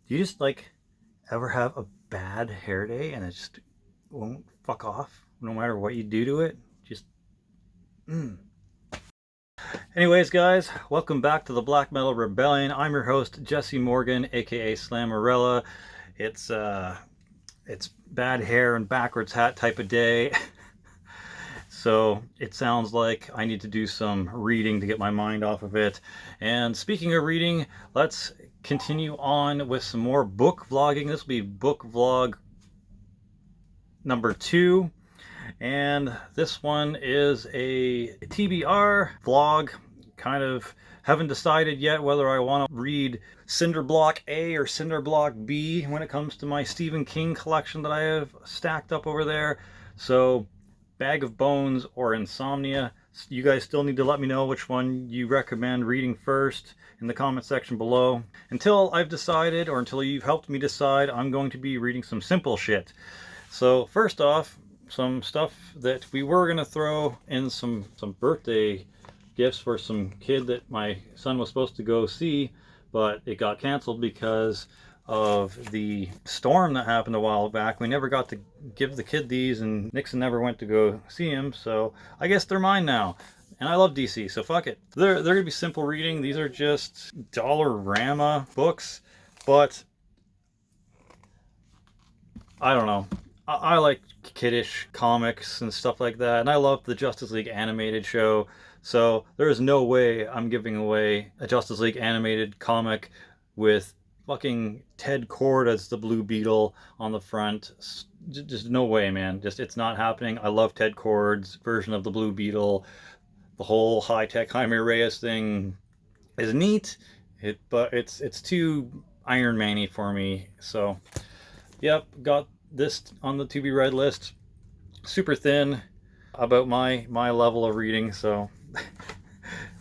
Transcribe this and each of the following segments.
Do you just like ever have a bad hair day and it just won't fuck off no matter what you do to it? Just mm. Anyways, guys, welcome back to the Black Metal Rebellion. I'm your host Jesse Morgan, aka Slammerella. It's bad hair and backwards hat type of day. So it sounds like I need to do some reading to get my mind off of it. And speaking of reading, let's continue on with some more book vlogging. This will be book vlog number 2. And this one is a TBR vlog. Kind of haven't decided yet whether I want to read Cinderblock A or Cinderblock B when it comes to my Stephen King collection that I have stacked up over there. So Bag of Bones or Insomnia. You guys still need to let me know which one you recommend reading first in the comment section below. Until I've decided, or until you've helped me decide, I'm going to be reading some simple shit. So first off, some stuff that we were going to throw in some birthday gifts for some kid that my son was supposed to go see, but it got canceled because of the storm that happened a while back. We never got to give the kid these, and Nixon never went to go see him, so I guess they're mine now. And I love DC, so fuck it. They're gonna be simple reading. These are just Dollarama books, but I don't know. I like kiddish comics and stuff like that, and I love the Justice League animated show, so there is no way I'm giving away a Justice League animated comic with fucking Ted Kord as the Blue Beetle on the front. Just no way, man. Just, it's not happening. I love Ted Kord's version of the Blue Beetle. The whole high-tech Jaime Reyes thing is neat, but it's too Iron Man-y for me. So, yep, got this on the to be read list. Super thin, about my level of reading, so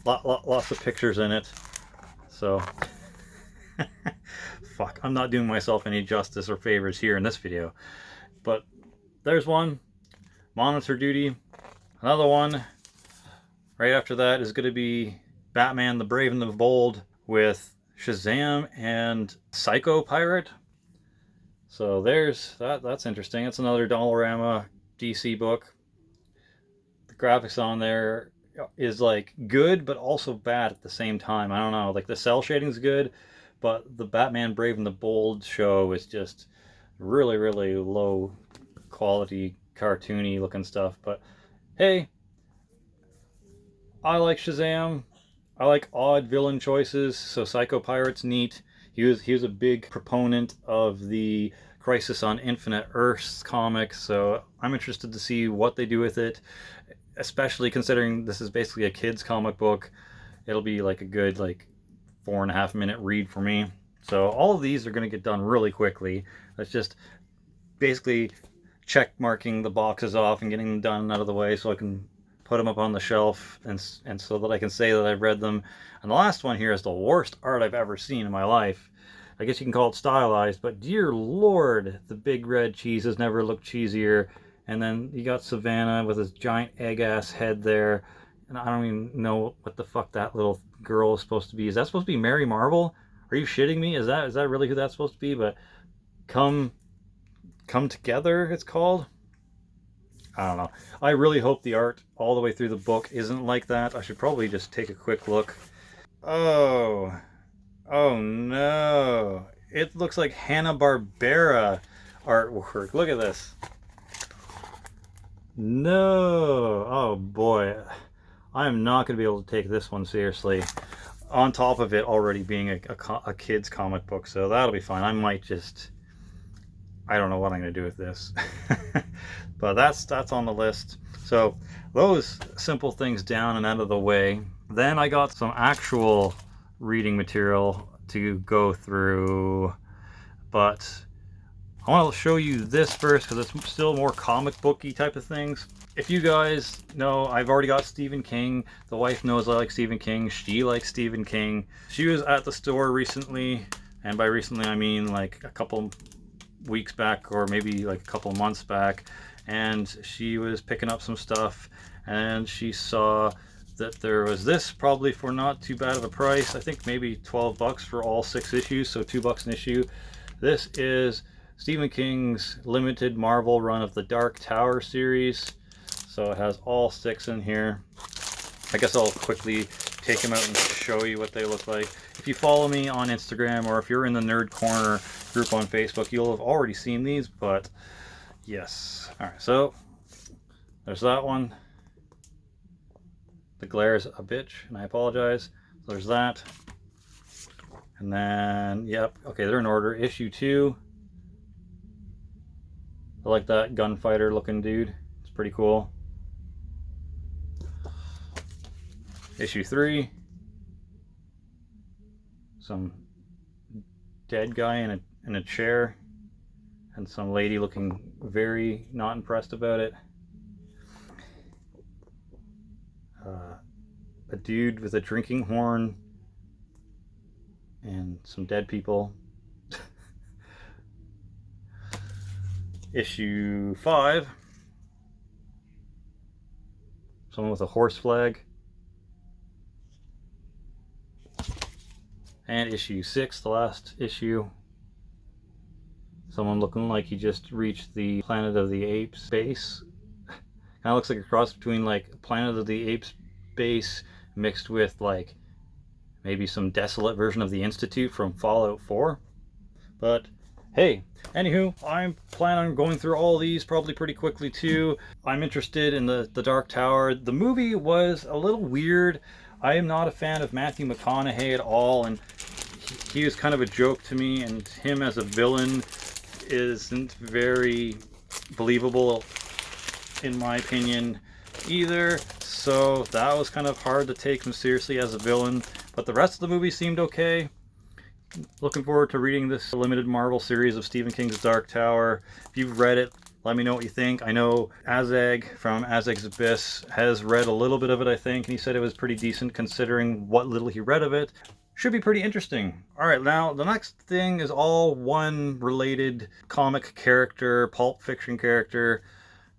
lots of pictures in it. So fuck, I'm not doing myself any justice or favors here in this video. But there's one, Monitor Duty. Another one right after that is going to be Batman the Brave and the Bold with Shazam and Psycho Pirate. So there's that. That's interesting. It's another Dollarama DC book. The graphics on there is like good, but also bad at the same time. I don't know. Like the cell shading's good, but the Batman Brave and the Bold show is just really, really low quality, cartoony looking stuff. But hey, I like Shazam. I like odd villain choices, so Psycho Pirate's neat. He was a big proponent of the Crisis on Infinite Earths comics, so I'm interested to see what they do with it, especially considering this is basically a kid's comic book. It'll be like a good 4.5 minute read for me. So all of these are going to get done really quickly. Let's just basically check marking the boxes off and getting them done and out of the way so I can put them up on the shelf and so that I can say that I've read them. And the last one here is the worst art I've ever seen in my life. I guess you can call it stylized, but dear Lord, the big red cheese has never looked cheesier. And then you got Savannah with his giant egg-ass head there. And I don't even know what the fuck that little girl is supposed to be. Is that supposed to be Mary Marvel? Are you shitting me? Is that really who that's supposed to be? But Come Together, it's called? I don't know. I really hope the art all the way through the book isn't like that. I should probably just take a quick look. Oh no. It looks like Hanna-Barbera artwork. Look at this. No. Oh boy. I am not going to be able to take this one seriously. On top of it already being a kid's comic book, so that'll be fine. I might just... I don't know what I'm going to do with this. But that's on the list. So those simple things down and out of the way. Then I got some actual reading material to go through. But I want to show you this first because it's still more comic booky type of things. If you guys know, I've already got Stephen King. The wife knows I like Stephen King. She likes Stephen King. She was at the store recently. And by recently, I mean like a couple weeks back or maybe like a couple months back, and she was picking up some stuff and she saw that there was this, probably for not too bad of a price. I think maybe $12 for all 6 issues, so $2 an issue. This is Stephen King's limited Marvel run of the Dark Tower series. So it has all 6 in here. I guess I'll quickly take them out and show you what they look like. If you follow me on Instagram, or if you're in the Nerd Corner group on Facebook, you'll have already seen these, but yes. Alright, so there's that one. The glare is a bitch, and I apologize. So there's that. And then, yep, okay, they're in order. Issue 2. I like that gunfighter looking dude. It's pretty cool. Issue 3. Some dead guy in a chair. And some lady looking very not impressed about it. A dude with a drinking horn. And some dead people. Issue 5. Someone with a horse flag. And issue 6, the last issue. Someone looking like he just reached the Planet of the Apes base. Kind of looks like a cross between like Planet of the Apes base mixed with like maybe some desolate version of the Institute from Fallout 4. But hey, anywho, I'm planning on going through all these probably pretty quickly too. I'm interested in the Dark Tower. The movie was a little weird. I am not a fan of Matthew McConaughey at all, and he was kind of a joke to me, and him as a villain isn't very believable in my opinion either. So that was kind of hard to take him seriously as a villain, but the rest of the movie seemed okay. Looking forward to reading this limited Marvel series of Stephen King's Dark Tower. If you've read it, let me know what you think. I know Azeg from Azeg's Abyss has read a little bit of it, I think, and he said it was pretty decent considering what little he read of it. Should be pretty interesting. Alright, now the next thing is all one related comic character, pulp fiction character.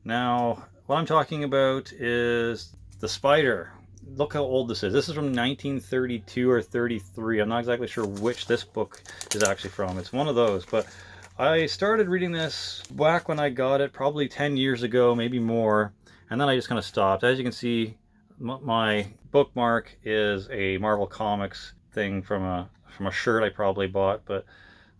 Now, what I'm talking about is the Spider. Look how old this is. This is from 1932 or 33. I'm not exactly sure which this book is actually from. It's one of those, but I started reading this back when I got it, probably 10 years ago, maybe more, and then I just kind of stopped. As you can see, my bookmark is a Marvel Comics thing from a shirt I probably bought, but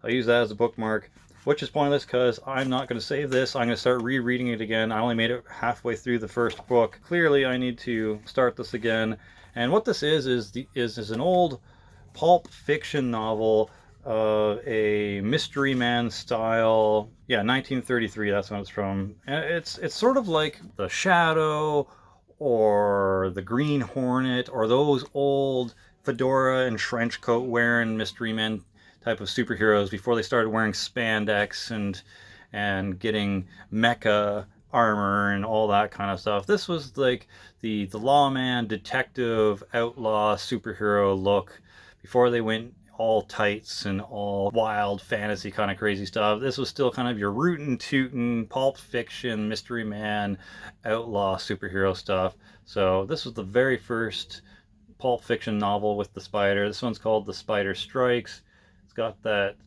I use that as a bookmark, which is pointless because I'm not going to save this. I'm going to start rereading it again. I only made it halfway through the first book. Clearly, I need to start this again. And what this is an old pulp fiction novel, a Mystery Man style. Yeah, 1933. That's when it's from. And it's sort of like The Shadow, or the Green Hornet, or those old fedora and trench coat wearing Mystery Men type of superheroes before they started wearing spandex and getting mecha armor and all that kind of stuff. This was like the lawman, detective, outlaw, superhero look before they went all tights and all wild fantasy kind of crazy stuff. This was still kind of your rootin' tootin' pulp fiction, Mystery Man, outlaw superhero stuff. So this was the very first pulp fiction novel with the spider. This one's called The Spider Strikes. It's got that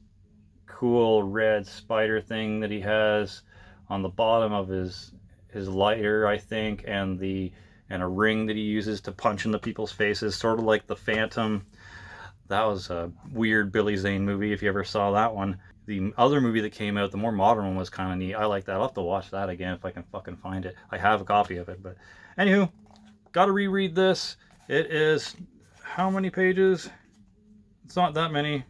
cool red spider thing that he has on the bottom of his lighter, I think, and a ring that he uses to punch into people's faces, sort of like the Phantom. That was a weird Billy Zane movie, if you ever saw that one. The other movie that came out, the more modern one, was kind of neat. I like that. I'll have to watch that again if I can fucking find it. I have a copy of it, but anywho, gotta reread this. It is, how many pages? It's not that many.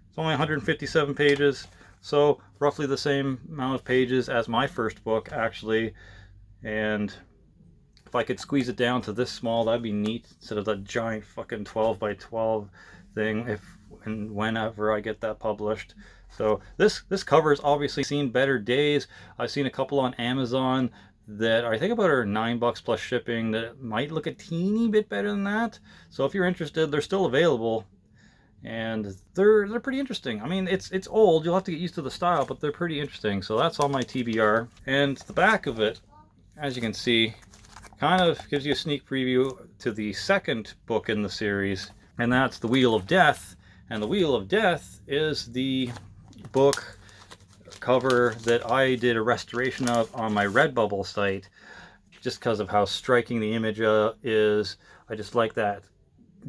It's only 157 pages, so roughly the same amount of pages as my first book, actually. And if I could squeeze it down to this small, that'd be neat, instead of that giant fucking 12 by 12 thing, if and whenever I get that published. So this cover's obviously seen better days. I've seen a couple on Amazon that I think about are $9 plus shipping that might look a teeny bit better than that. So if you're interested, they're still available, and they're pretty interesting. I mean, it's old, you'll have to get used to the style, but they're pretty interesting. So that's on my TBR. And the back of it, as you can see, kind of gives you a sneak preview to the second book in the series, and that's The Wheel of Death. And The Wheel of Death is the book cover that I did a restoration of on my Redbubble site, just because of how striking the image is. I just like that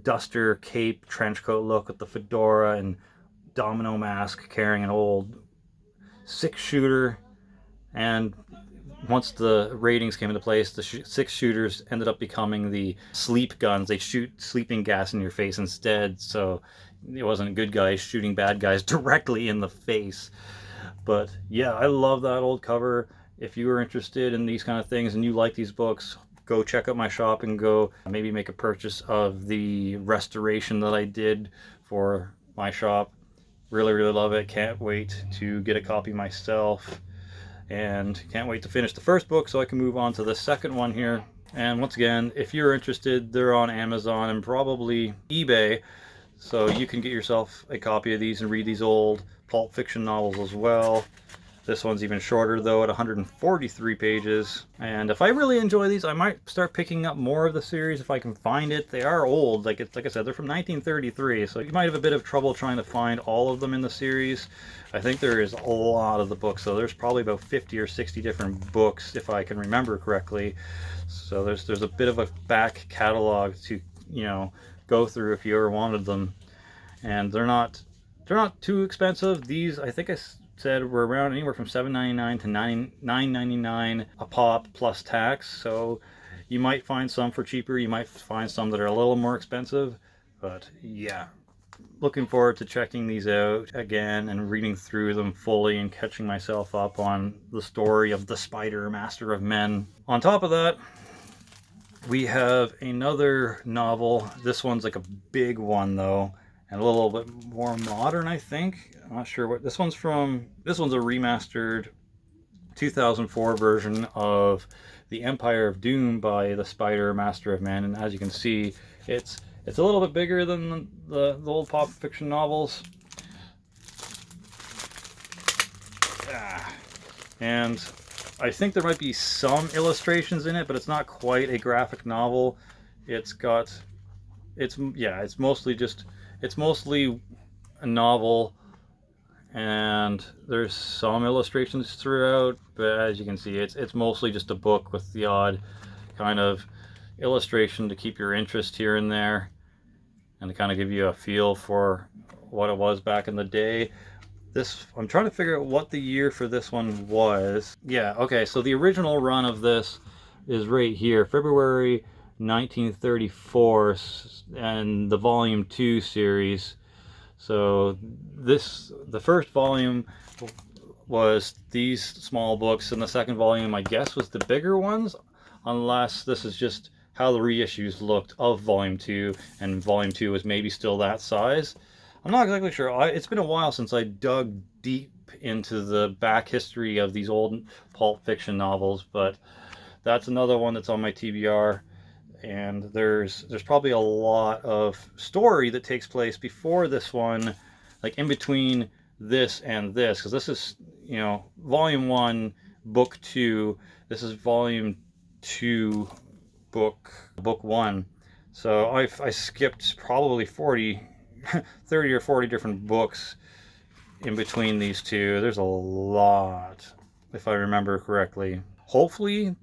duster, cape, trench coat look with the fedora and domino mask, carrying an old 6-shooter. And once the ratings came into place, the 6-shooters ended up becoming the sleep guns. They shoot sleeping gas in your face instead, so it wasn't good guys shooting bad guys directly in the face. But yeah, I love that old cover. If you are interested in these kind of things and you like these books, go check out my shop and go maybe make a purchase of the restoration that I did for my shop. Really, really love it. Can't wait to get a copy myself. And can't wait to finish the first book so I can move on to the second one here. And once again, if you're interested, they're on Amazon and probably eBay, so you can get yourself a copy of these and read these old pulp fiction novels as well. This one's even shorter though, at 143 pages. And if I really enjoy these, I might start picking up more of the series if I can find it. They are old, like I said, they're from 1933, so you might have a bit of trouble trying to find all of them in the series. I think there is a lot of the books, so there's probably about 50 or 60 different books if I can remember correctly. So there's a bit of a back catalog to, you know, go through if you ever wanted them. And they're not too expensive. These, I think I said, were around anywhere from $7.99 to $9.99 a pop plus tax. So you might find some for cheaper, you might find some that are a little more expensive. But yeah, looking forward to checking these out again and reading through them fully and catching myself up on the story of the Spider, Master of Men. On top of that, we have another novel. This one's like a big one though, and a little bit more modern, I think. I'm not sure what this one's from. This one's a remastered 2004 version of The Empire of Doom by the Spider, Master of Men. And as you can see, it's a little bit bigger than the old pop fiction novels. And I think there might be some illustrations in it, but it's not quite a graphic novel. It's mostly a novel, and there's some illustrations throughout, but as you can see, it's mostly just a book with the odd kind of illustration to keep your interest here and there and to kind of give you a feel for what it was back in the day. I'm trying to figure out what the year for this one was. Yeah, okay, so the original run of this is right here, February 1934, and the volume 2 series. So the first volume was these small books, and the second volume, I guess, was the bigger ones, unless this is just how the reissues looked of volume 2, and volume 2 was maybe still that size. I'm not exactly sure. It's been a while since I dug deep into the back history of these old pulp fiction novels, but that's another one that's on my TBR. And there's probably a lot of story that takes place before this one, like in between this and this, because this is, you know, volume 1, book 2. This is volume 2, book 1. So I skipped probably 30 or 40 different books in between these two. There's a lot, if I remember correctly. Hopefully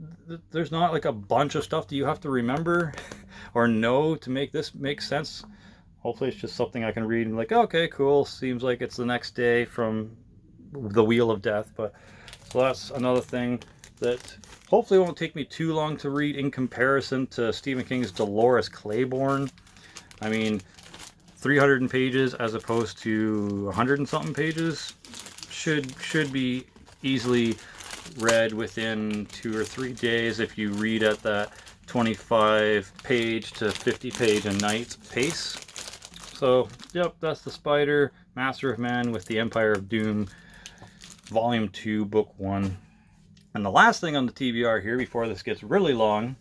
there's not like a bunch of stuff that you have to remember or know to make this make sense. Hopefully it's just something I can read and like, okay, cool, seems like it's the next day from the Wheel of Death. But so that's another thing that hopefully won't take me too long to read in comparison to Stephen King's Dolores Claiborne. I mean, 300 pages as opposed to 100 and something pages should be easily read within 2 or 3 days if you read at that 25 page to 50 page a night pace. So yep, that's the Spider, Master of Men with the Empire of Doom, volume 2, book 1. And the last thing on the TBR here before this gets really long,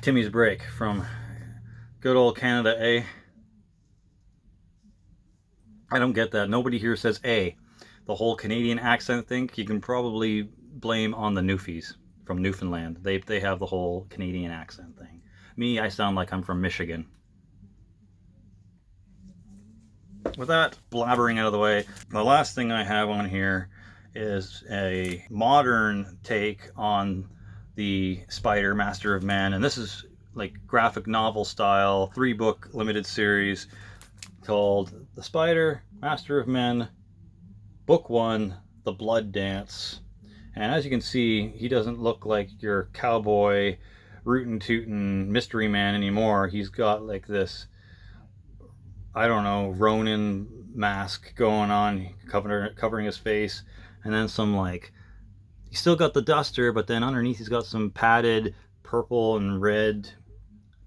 Timmy's Break from good old Canada, eh? I don't get that. Nobody here says A. The whole Canadian accent thing, you can probably blame on the Newfies from Newfoundland. They have the whole Canadian accent thing. Me, I sound like I'm from Michigan. with that blabbering out of the way, the last thing I have on here is a modern take on the Spider Master of Men, and this is like graphic novel style 3-book limited series called The Spider Master of Men, Book 1, The Blood Dance. And as you can see, he doesn't look like your cowboy rootin' tootin' mystery man anymore. He's got like this, I don't know, Ronin mask going on, covering his face, and then some like, he's still got the duster, but then underneath he's got some padded purple and red,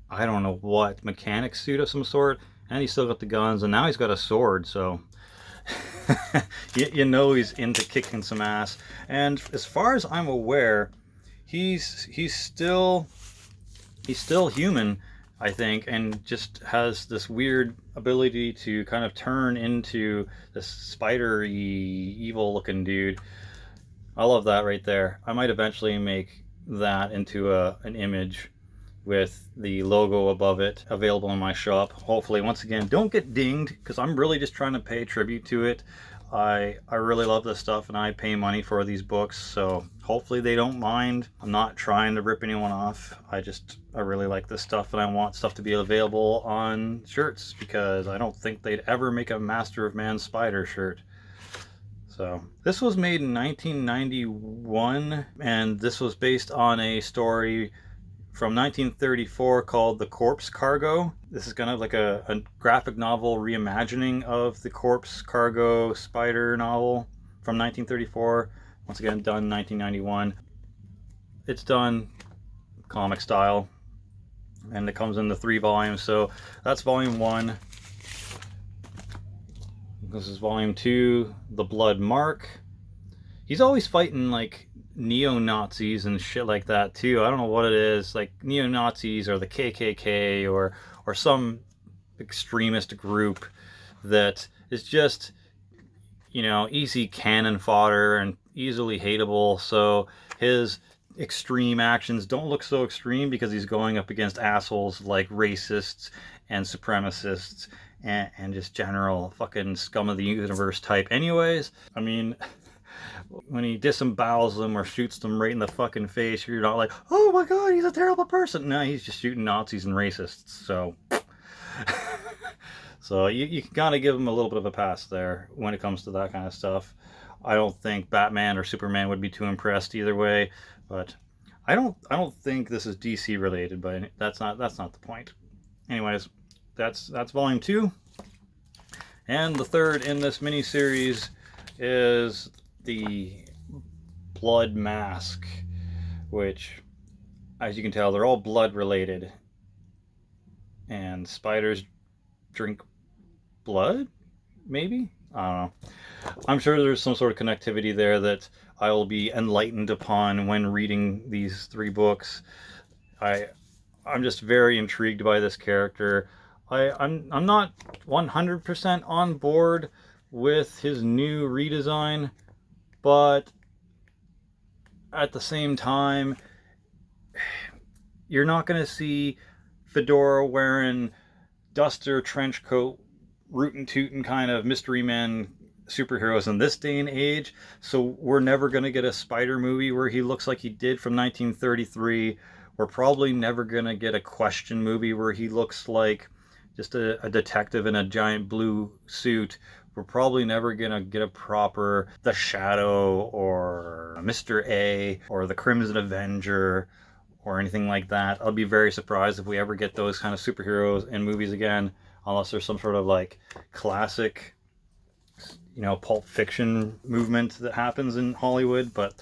I don't know what, mechanic suit of some sort, and he's still got the guns, and now he's got a sword, so you know he's into kicking some ass. And as far as I'm aware, he's still human, I think, and just has this weird ability to kind of turn into this spidery, evil-looking dude. I love that right there. I might eventually make that into an image with the logo above it, available in my shop. Hopefully, once again, don't get dinged, because I'm really just trying to pay tribute to it. I really love this stuff, and I pay money for these books, so hopefully they don't mind. I'm not trying to rip anyone off. I really like this stuff, and I want stuff to be available on shirts, because I don't think they'd ever make a Master of Man Spider shirt. So this was made in 1991, and this was based on a story from 1934 called The Corpse Cargo. This is kind of like a graphic novel reimagining of the Corpse Cargo Spider novel from 1934. Once again, done 1991. It's done comic style, and it comes in the 3 volumes. So that's volume 1. This is volume 2, The Blood Mark. He's always fighting like neo-Nazis and shit like that too. I don't know what it is, like neo-Nazis or the KKK or some extremist group that is just, you know, easy cannon fodder and easily hateable. So his extreme actions don't look so extreme because he's going up against assholes like racists and supremacists and just general fucking scum of the universe type anyways. I mean, when he disembowels them or shoots them right in the fucking face, you're not like, oh my god, he's a terrible person. No, he's just shooting Nazis and racists. So so you can kind of give him a little bit of a pass there when it comes to that kind of stuff. I don't think Batman or Superman would be too impressed either way, but I don't think this is DC related, but that's not the point. Anyways, that's volume 2. And the third in this mini series is the Blood Mask, which, as you can tell, they're all blood related, and spiders drink blood, maybe? I don't know. I'm sure there's some sort of connectivity there that I will be enlightened upon when reading these 3 books. I'm just very intrigued by this character. I'm not 100% on board with his new redesign, but at the same time, you're not going to see fedora wearing, duster, trench coat, rootin' tootin' kind of mystery men superheroes in this day and age. So we're never going to get a Spider movie where he looks like he did from 1933. We're probably never going to get a Question movie where he looks like just a detective in a giant blue suit. We're probably never going to get a proper The Shadow or Mr. A or the Crimson Avenger or anything like that. I'll be very surprised if we ever get those kind of superheroes in movies again, unless there's some sort of like classic, you know, Pulp Fiction movement that happens in Hollywood. But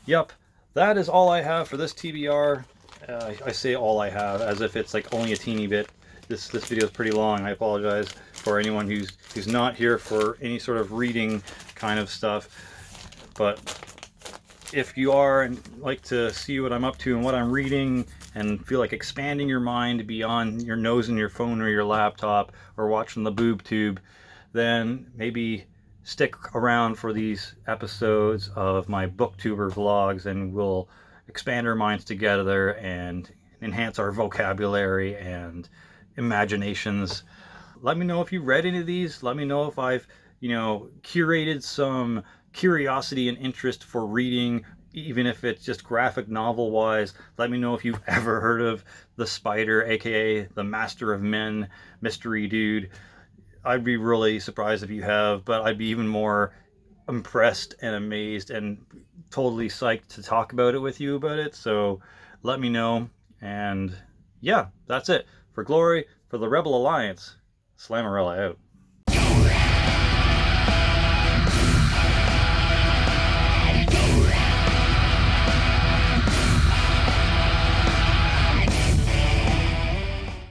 yep, that is all I have for this TBR. I say all I have as if it's like only a teeny bit. This video is pretty long. I apologize for anyone who's not here for any sort of reading kind of stuff. But if you are and like to see what I'm up to and what I'm reading and feel like expanding your mind beyond your nose and your phone or your laptop or watching the boob tube, then maybe stick around for these episodes of my Booktuber vlogs, and we'll expand our minds together and enhance our vocabulary and imaginations. let me know if you read any of these. Let me know if I've, curated some curiosity and interest for reading, even if it's just graphic novel wise. Let me know if you've ever heard of the Spider, aka the Master of Men mystery dude. I'd be really surprised if you have, but I'd be even more impressed and amazed and totally psyched to talk about it with you about it. So let me know. And yeah, that's it. For Glory, for the Rebel Alliance, Slammarella out.